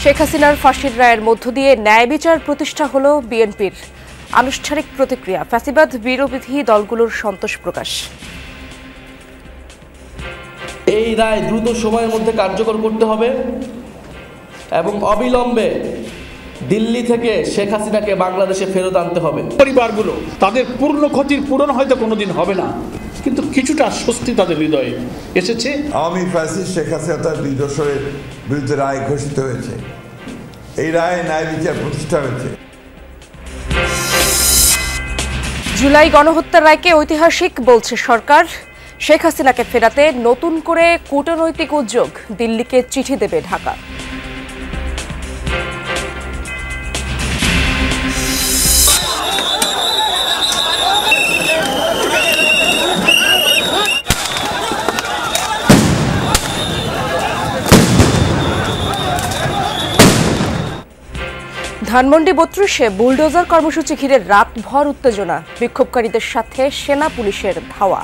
শেখ হাসিনার ফাঁসির রায়ের মধ্য দিয়ে ন্যায় বিচার প্রতিষ্ঠা হলো বিএনপির আনুষ্ঠানিক প্রতিক্রিয়া। ফ্যাসিবাদ বিরোধী দলগুলোর সন্তোষ প্রকাশ। এই রায় দ্রুত সময়ের মধ্যে কার্যকর করতে হবে এবং অবিলম্বে দিল্লি থেকে শেখ হাসিনাকে বাংলাদেশে ফেরত আনতে হবে। পরিবারগুলো তাদের পূর্ণ ক্ষতির পূরণ হয়তো কোনোদিন হবে না, কিন্তু কিছুটা স্বস্তি তাদের হৃদয়ে এসেছে। আওয়ামী ফ্যাসিস্ট শেখ হাসিনা তার বিরোধের বিরুদ্ধে রায় ঘোষিত হয়েছে। এই রায়ে ন্যায় বিচার প্রতিষ্ঠা হয়েছে। জুলাই গণহত্যার রায়কে ঐতিহাসিক বলছে সরকার। শেখ হাসিনাকে ফেরাতে নতুন করে কূটনৈতিক উদ্যোগ, দিল্লিকে চিঠি দেবে ঢাকা। ধানমন্ডি ৩২-এ বুলডোজার কর্মসূচি ঘিরে রাতভর উত্তেজনা, বিক্ষোভকারীদের সাথে সেনা পুলিশের ধাওয়া।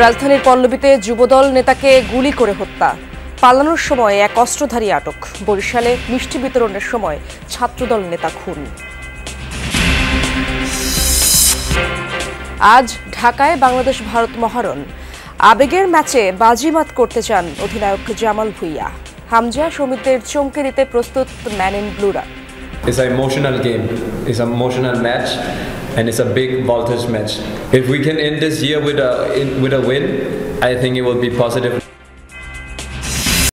রাজধানীর পল্লবীতে যুবদল নেতাকে গুলি করে হত্যা, পালানোর সময় এক অস্ত্রধারী আটক। বরিশালে মিষ্টি বিতরণের সময় ছাত্রদল নেতা খুন। আজ ঢাকায় বাংলাদেশ ভারত মহারণ। আবেগের ম্যাচে বাজিমাত করতে চান অধিনায়ক জামাল ভুঁইয়া। হামজা সমিতদের চমকে দিতে প্রস্তুত ম্যান ইন ব্লুরা। It's an emotional game. It's an emotional match, and it's a big voltage match. If we can end this year with a win, I think it will be positive.